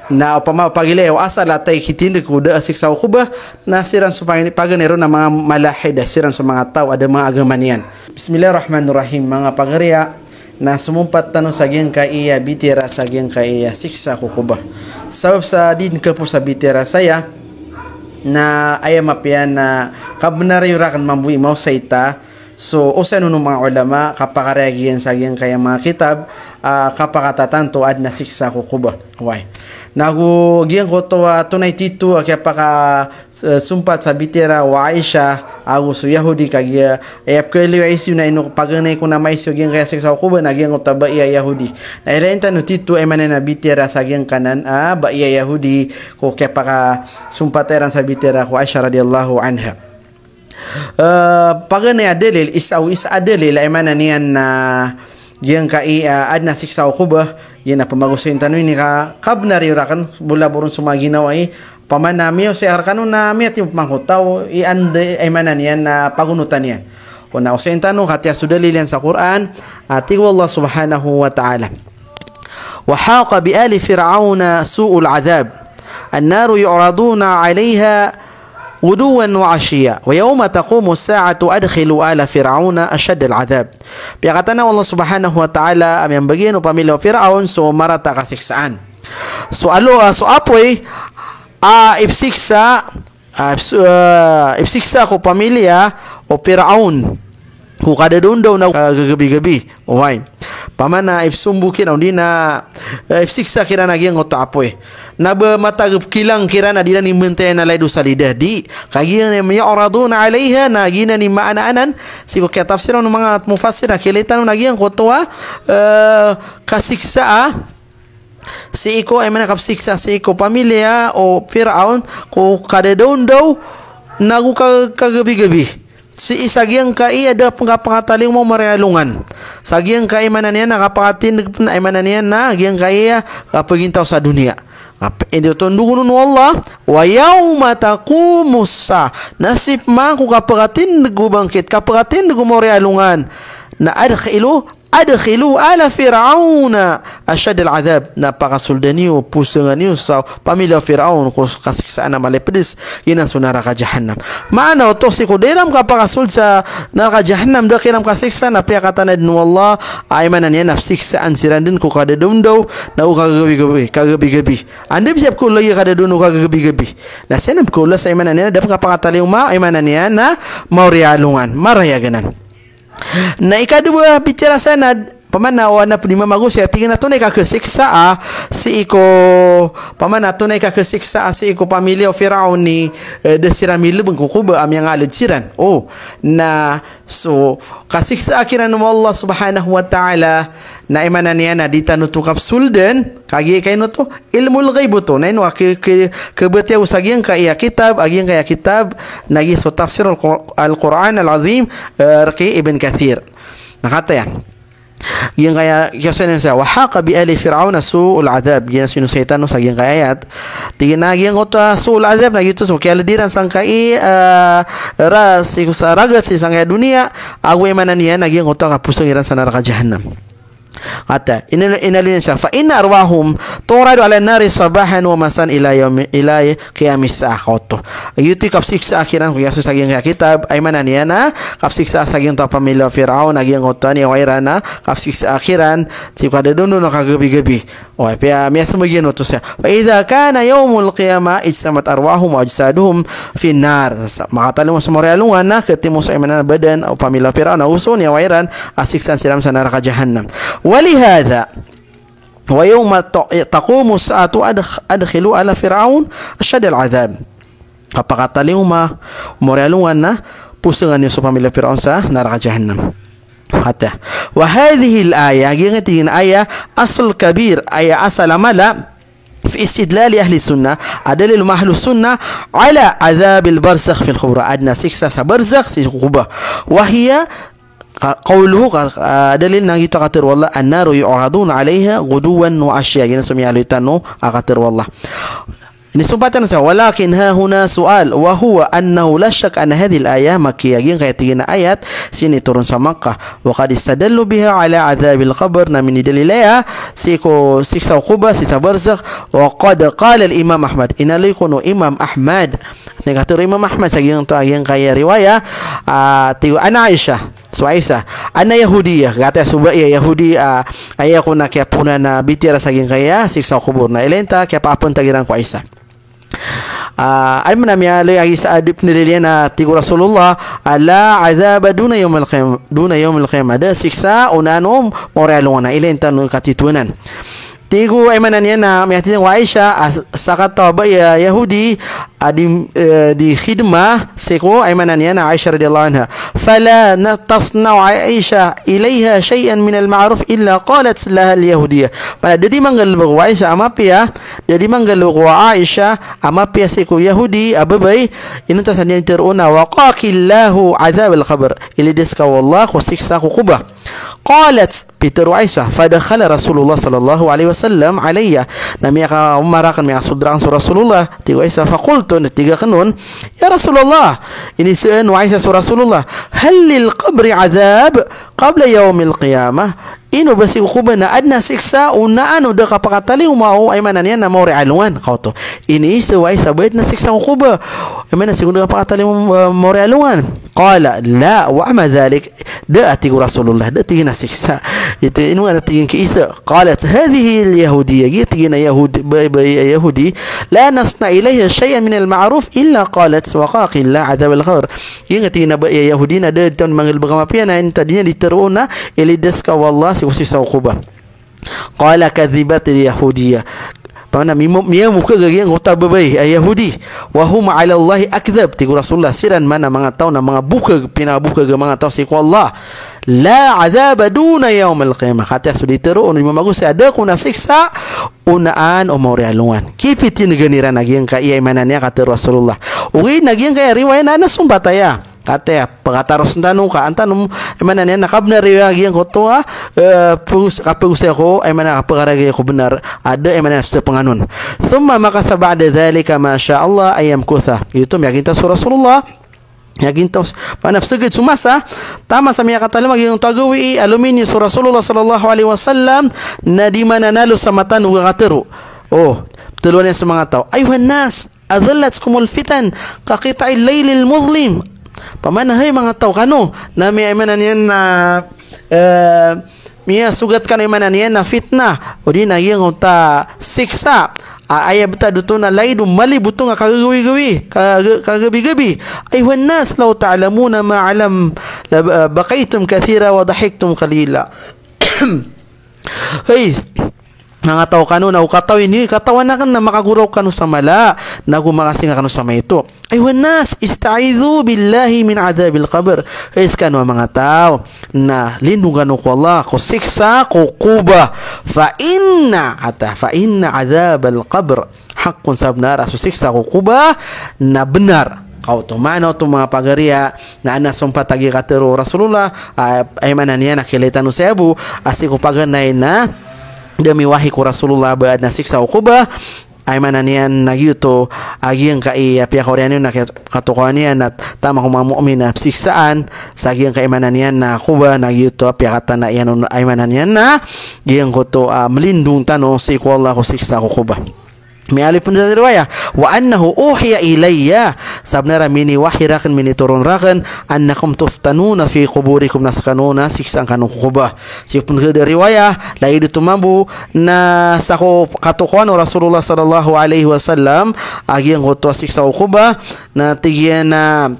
na upama pagile o asal atay kitindi kuda siksa ukubah na siran supaya paganero na mga malahida siran sa mga tao ada mga agama niyan. Bismillahirrahmanirrahim. Mga pagariya na sumumpat tanong sa giyang kaiya bitira sa giyang kaiya siksa ukubah. Sabab sa din ka po sa bitira saya na ayamapian na kabnarayurakan mambuhi mau saita. So usa nung mga ulama kapakareagiyan sa giyang kaya mga kitab kapakatatanto ad na siksa ukubah. Why? Nagu giang ko to tunay titu kaya paka sumpat sa bitira wa Aisha agu su Yahudi kagya ayap kali wa isu na ino paganay ko na maisu giang kaya sa kuba na giang ko taba iya Yahudi na irenta no titu ay manen na bitira sa giang kanan ba iya Yahudi ko kaya paka sumpat eran sa bitira ko Aisha radhiyallahu anha. Paganay adalil isa adalil ay manen niyan na giang kai adna siksa ukubah yan na pamagusin tanong ni ka kabnari urakan bula burun sumaginaw ay pamanami o siya kanun na miyat yung pangkutaw iande ay manan yan na pagunutan yan o na usain tanong hati asudalil yan sa Quran ati Allah subhanahu wa ta'ala wa haqa bi ali fir'auna su'ul adhab annaru yu'raduna 'alayha غدوا وعشيا ويوم تقوم الساعة أدخلوا آل فرعون أشد العذاب. Piyakatan Allah subhanahu wa ta'ala ang bagian o pamilya o Firaun so marata kasiksaan. So apoy ifsiksa ko pamilya o Firaun ko kada doon daw na gagabi-gabi. Why? Pamana ifsumbukin o di na ifsiksa kira na giyang oto apoy. Naba matagap kilang kira na di na nimantay na lay do sa lidah. Di kagiyang na may oraduna alayha na gina ni maanaanan. Sigo kaya tafsiran ng mga mufassir na kilitan na giyang oto kasiksa si iko ay manakapsiksa si iko pamilya o Firaun ko kada doon daw nagu kagabi-gabi. Si isagyang kai ada pangapangataling mo marealungan. Sagyang kai mananian nakapangatin ay mananian na gyang kai kapagintaw sa dunia. Ito tundugun ng Allah wa yawma taqumusa nasib man ko kapagatin nagubangkit kapagatin nagumorealungan na adkhilu ala fir'auna ashad al-adhab na pakasuldaniyo pusanganiyo sa pamilya Firaun ko kasiksaan na malipidis yun sa neraka jahannam. Maana to si kudiram ka pakasuld sa neraka jahannam da kiram kasiksa na piyakatan din wallah ay manan yan nafsiksaan siran din ko kada dumdaw na kagabi-gabi. Andi bisap ko lagi kada dunu kagabi-gabi. Na senam ko la sa manan yan dapat kapakataliw ma ay manan yan na maurialungan marayaganan. Na ikadua bitira sana pamana wana prima magus ya tingin na tunay kakasiksa si iko pamana tunay kakasiksa si iko pamilya o Firaun ni desira milubang kukuba am yang alid siran na so kasiksa akiran mo Allah subhanahu wa ta'ala na imanan niya na dita no to kapsulden kagi kay no to ilmul ghaib to na ino kebetiaw sa giyang kaya kitab agiyang kaya kitab nagi so tafsir al-Quran al-Azim Raqi Ibn Kathir nakata yan yang kaya kiyasan sa wahaqa bi ali fir'auna su'ul adhab yan sinusaitan no sa giyang kayat tiginagi ang ota su'ul adhab na gito so kaya ladiran sang kai ras sa ragat si sang dunia agwe manan yan naging ota kapusong iran sa neraka jahannam. Kata inalin siya fa inna arwahum turadu ala nari sabahan wa masan ila qiyamis sa'ah. Ayuti kapsiksa akhiran ko yaso sa giyang kitab ay manan yan na kapsiksa sa giyang pamilya Firaun naging otan ni waira na kapsiksa akhiran si kada dono na kagabi-gabi. O pia miasa magino to siya. Fa idza kana yawmul qiyamah ijtamat arwahum wa ajsaduhum fi nar. Makatalong sa morealungan na ketimo sa imanan badan o pamilya Firaun na uso ni wairan asiksan silam sa neraka jahannam. ولهذا ويوم تقوم الساعة أدخلوا على فرعون أشد العذاب. Kapakataliw ma morealungan na pusungan niyo sa pamilya Firaun sa neraka jahannam. Hatta wa hadhihi al-aya gingatin aya asl kabir aya asal mala في استدلال أهل السنة أدلل أهل السنة على عذاب البرزخ في القبر أدنى سكسة برزخ في القبر وهي قوله دليل نجي تقتر والله النار يعرضون عليها غدوا وعشيا جنا سمي عليه تنو أقتر والله Ini sumpatan saya. Walakin ha huna soal wa huwa annahu la syak anna hadhihi al-ayah makkiyah. Yang kaya tiga ayat sini turun sa Makkah. Wa qad istadallu biha ala adzabil qabr, na min dalilaya siko siksa uqubah, siksa barzakh. Wa qad qala al-Imam Ahmad, inalikunu Imam Ahmad. Ni kata Imam Ahmad sa yang kaya riwayah tiga ana Aisyah. So Aisyah ana Yahudiyah, kata subaya Yahudi ayah kuna kaya puna na bitira sa kaya siksa kubur na ilenta kaya paapon tagiran ko Aisyah. Ay manamya lagi sa adib nililian na tigo Rasulullah ala azaba duna yawm al-qiyamah, ada siksa unanom moralungan na ilenta no katitunan. Tigo ay manan yan na may atin wa Aisyah sakata ba Yahudi di khidmah seko ay manan yan na Aisyah radhiyallahu anha fala tasna'u Aisyah ilaiha shay'an min al-ma'ruf illa qalat laha al-yahudiyah. Pada jadi manggal wa Aisyah amapia, jadi manggal wa Aisyah amapia seko Yahudi ababai inunta sanyan teruna wa qaqillahu azab al-qabr ilidiska wallah khusiksa qubah. Qalat Peter Aisyah fadakhala Rasulullah sallallahu alaihi wasallam alayya, nami ka umarakan mi asudran Rasulullah tigo Aisyah faqultu tiga kanun ya Rasulullah ini sa'an Aisyah Rasulullah hal lil qabri adab qabla yawm al qiyamah, ino basi ukubana adna siksa una anu da kapakatali umau ay mananian na mori alungan kauto ini sewai sabait na siksa ukuba ay manan siguro kapakatali mori alungan. Qala la wa ama dhalik, da atigu Rasulullah da tigina siksa itu inu ana tigin ki Isa. Qalat hadhihi al-yahudiyya, tigina yahudi la nasna ilayha shay'an min al-ma'ruf illa qalat wa qaqilla adab al-qabr. Yang tigina yahudina da tan manggil bagamapian na tadinya diteruna ilidaska wallah sisa uqubah. Qala kadhibat al-yahudiyya, pana miya muka gagi yang uta babai Yahudi wa hum ala Allah akdzab, tigu Rasulullah siran mana mga tao na mga buka pinabuka ga mga tao si Allah la azab duna yawm al-qiyamah, kata suditero on magus ada kuna siksa unaan o morialungan. Kipitin ganiran nagian ka iya mananya kata Rasulullah uwi nagian kaya riwayat na sumbataya kata pagataros tanong ka antanong mana niya nakabna riwayat ko to kapag ko ay mana kapagaragay ko benar ada ay mana sa panganon thumma makasa ba'da dhalika ma sha Allah ayam kutha itu yakinta sa Rasulullah yakinta panafsagid sumasa tama sa miya katalim yung tagawi alumini sa Rasulullah sallallahu alaihi wasallam na di mananalo sa matan ugatero tuluan sa mga tao ayuhan nas adhallatkumul fitan kakita'il laylil muzlim. Pamana hay mga tao kano na may imanan yan na miya sugat ka na imanan yan na fitna o di na yung ta siksa ayah beta duto na lay dumali buto nga kagabi-gabi aywan nas law ta'lamuna ma'alam bakaitum kathira wa dahiktum qalila. Hey mga tao kanu na ukataw ini katawan na kan na makaguraw kanu sa mala na gumakasing kanu sa ito aywan nas ista'idhu billahi min adhabil qabr. Guys kanu mga tao na lindungan ko Allah ko siksa ko kuba fa inna adhabal qabr haqqun sabnara, so siksa ko kuba na benar kau tu mana tu mga pagaria na ana sumpa tagi katero Rasulullah ay mananiya nakilita no sebu asiko paganay na demi wahi ku Rasulullah baad na siksa uqubah ay mananian nagyuto agiang kai pihak Koreano na katukuanian at tama kung mga mu'min na siksaan sa agiang kai mananian na kuba nagyuto pihak na iyan ay mananian na giyang ko to melindung tanong si ku Allah ko siksa ko kuba. May alif pun dari riwayat wa annahu uhiya ilayya sabnara mini wahirakan mini turun rakan annakum tuftanuna fi quburikum naskanuna siksa kanung kubah. Si pun dari riwayat lai ditumambu na sako katukuan Rasulullah sallallahu alaihi wasallam agiang goto siksa kubah na tigian na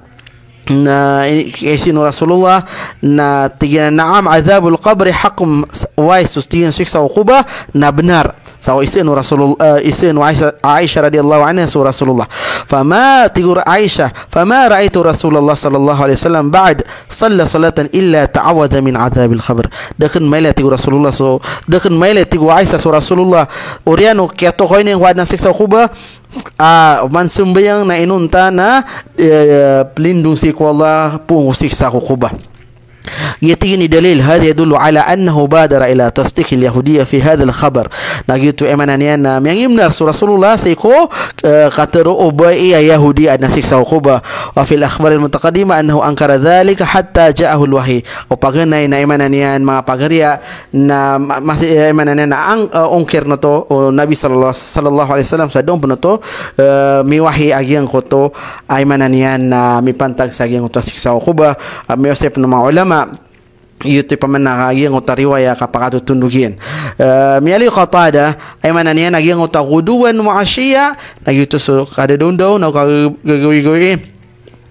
isin Rasulullah na tigian na'am azabul qabri haqqum wa sustiyan siksa kubah na benar. So isin Rasulullah isin Aisyah radhiyallahu anha su Rasulullah fama tigur Aisyah fama ra'aitu Rasulullah sallallahu alaihi wasallam ba'd salla salatan illa ta'awadha min adzabil qabr. Dakan maila tigur Rasulullah so dakan maila tigur Aisyah su Rasulullah oriano kaya to ko ini wad na siksa kuba man sumbayang na inunta na pelindung si ko Allah pung siksa kuba. يتيني دليل هذا يدل على أنه بادر إلى تصديق اليهودية في هذا الخبر. نجيتو إيمانانيان يمنا رسول الله سيكو قتروا أبي يهودي أن سيكسا وقوبة. وفي الأخبار المتقدمة أنه أنكر ذلك حتى جاءه الوحي. وبعدنا إن إيمانانيان ما بعريا نا masih إيمانانيان أنكر نتو النبي صلى الله عليه وسلم سدوم بنتو ميوحي أجيان كتو إيمانانيان مي pantag sa agyang utasik sa ukuba may usap ng mga ulama yuti pa man nakagyang utariwaya kapag tutundugin miyali qatada ay mananiyan agyang utaguduan muashiya nagyuto so kada dundaw na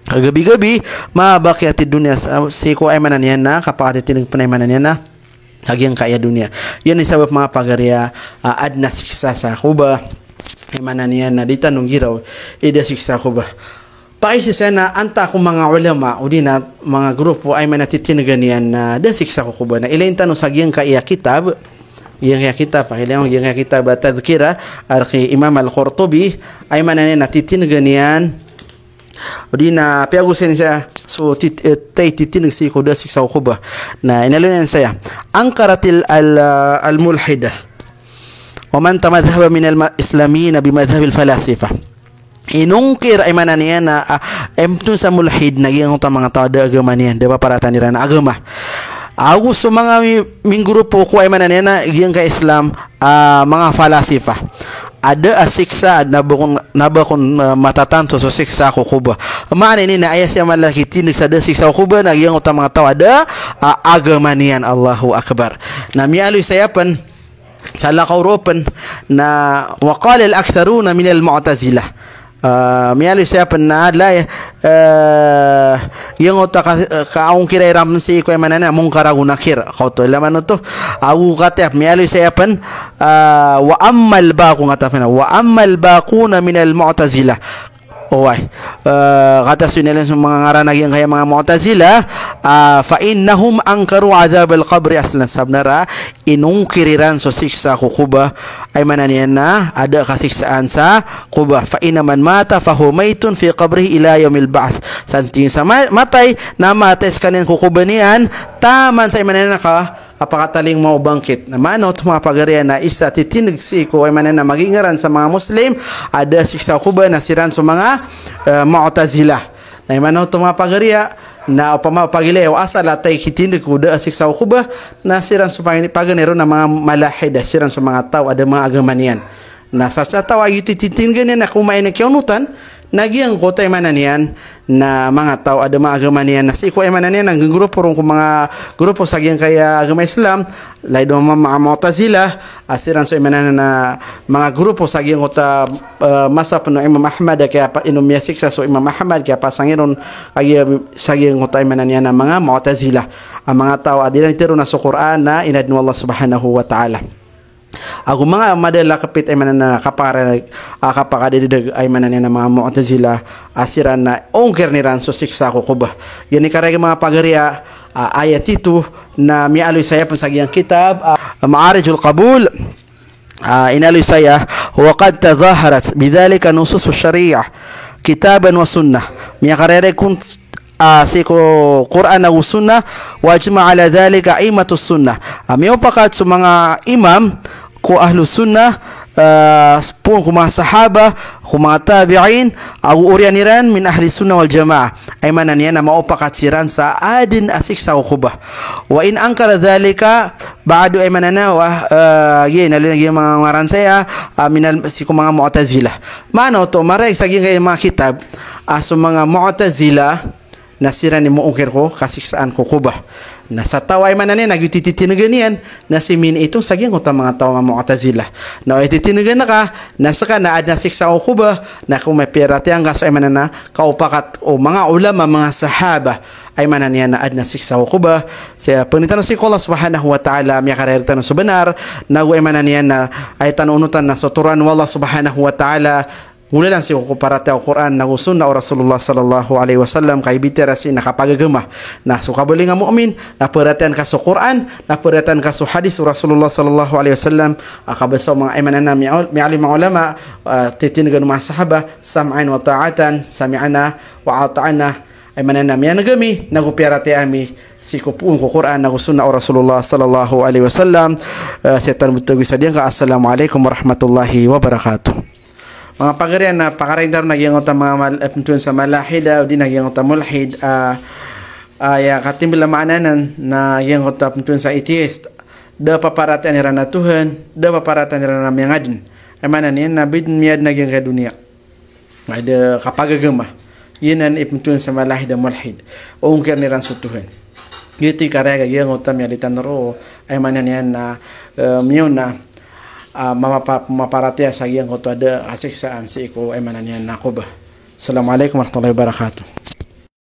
kagabi-gabi mabakiyat dunya siko ay mananiyan na kapag tinig panay mananiyan na agyang kaya dunya yan isabab mga pagarya adna siksa sa kuba ay mananiyan na ditanong giraw ida siksa kuba. Paisi sana anta ko mga ulama o di na mga grupo ay manatitinagan yan na dasik sa kukuba na ilayin tanong sa giyang kaya kitab pakilang giyang kitab tadhkira arki Imam Al-Qurtubi ay manatitinagan yan o di na piagusin siya so tay titinag si ko dasik sa kukuba na inalun yan saya angkaratil al-mulhida wa man tamadhaba min al-islamin bimadhhab al-falasifa inungkir ay mananiyan na emtun sa mulhid naging utang mga tao da agama niyan da paparatan nila na agama gusto mga minggrupo ko ay mananiyan na giyang ka Islam mga falasifa ada asiksa na bakon matatanto so siksa ko kuba maana ini na ayas yang malaki tinig sa da siksa ko kuba naging utang mga tao da agama niyan Allahu akbar na mialoy sayapan sa lakauropan na waqala al-aktharuna min al-mu'tazilah miyali siya na adlay yung uta kaong kiray ram si ko manana mong karagunakir kauto laman to awu katep miyali siya wa ammal baqu ngatapena wa ammal baquna min al mu'tazila Oway kata sunilan sa mga ngaranag yung kaya mga mu'tazila fa innahum ankaru adhab al-qabr aslan sabnara inungkiriran so siksa kukuba ay mananiyan na ada kasiksaan sa kuba fa inaman mata fa humaytun fi qabrihi ila yawmil ba'th sa matay na mates kanin kukuba niyan taman sa mananiyan ka apakataling mau bangkit na mano mga pagarian na isa titinig si ko ay manan na magingaran sa mga Muslim ada siksa kuba na siran sa mga mu'tazila na mano mga pagaria na pagilay o asal atay kitinig ko da siksa kuba na siran sa paganero na mga malahida siran sa mga tao ada mga agama niyan na sa tao ay tititinggan na kumain na kiunutan nagyang ko tayo mananian na mga tao ada mga agama niyan na si ko ay mananian ang grupo ron kung mga grupo sa gyang kaya agama Islam lay do mga mu'tazila asiran so mananian na mga grupo sa gyang kota masa pano Imam Ahmad kaya pa inom yasiksa so Imam Ahmad kaya pasangiron kaya sa gyang kota ay mananian na mga mu'tazila ang mga tao adilan tiro na sa Quran na inadnu Allah subhanahu wa ta'ala ako mga madala kapit ay manana kapakadidig ay manana na mga mu'tazila asiran na ongker ni ran so siksa ko kuba yan ni karega mga pagaria ayat ito na mialoy saya pun sa giyang kitab Ma'arijul Qabul inaloy saya wa qad tadhaharat bidhalika nusus syariah kitaban wa sunnah miya karere kun siko Quran na sunnah wajma ala dhalika aimatus sunnah miyo pakat sa mga imam ko ahlu sunnah pun ko mga sahaba ko mga tabi'in au urianiran min ahli sunnah wal jamaah ay mananiyan na maupakat siran sa adin asik sa ukubah wa in ankara dhalika ba'du ay mananawa yin alin mga ngaran saya minal siko mga mu'tazila mano to maray sa mga kitab aso mga mu'tazila nasira ni muungkir ko kasiksaan ko kuba na sa taway manane nagtititinagan yan na si min itong sagyang ko mga tawo nga mu'tazila na ititinagan na ka nasa ka na ad na siksa ko kuba na kung may pirate ang gaso ay manana kaupakat o mga ulama mga sahaba ay mananiya na ad na siksa ko kuba siya pagnitanong si Allah subhanahu wa ta'ala miya karayagtan sa benar na ay mananiya na ay tanunutan na soturan wallah subhanahu wa ta'ala mula lang si kuparate ang Quran na gusun na Rasulullah sallallahu alaihi wasallam kay bitera si nakapagagama na sukabuli nga mu'min na perhatian ka sa Quran na perhatian ka sa hadis Rasulullah sallallahu alaihi wasallam akabasaw mga imanan na mi'alim mga ulama titinagan mga sahaba sam'an wa ta'atan sami'ana wa ata'ana imanan na miya nagami nagupirate ami si ko pun ko Quran na sunna Rasulullah sallallahu alaihi wasallam setan betul sadia ka assalamualaikum warahmatullahi wabarakatuh. Mga pagarian na pakarindar na gyang utama pentun sa malahida o di na gyang utama mulhid ya katim bila maananan na gyang utama pentun sa atheist da paparatan ni rana Tuhan da paparatan ni rana miangadin ay manan yan nabid miad na gyang ka dunia ada kapagagama yinan ipentun sa malahida mulhid o ungkir ni ran sa Tuhan. Gitu karya yang utama yang ditanro ay manan yan na miyon na mamaparatya sa yang kota ada asiksaan si iko ay manan yan na ko ba. Assalamualaikum warahmatullahi wabarakatuh.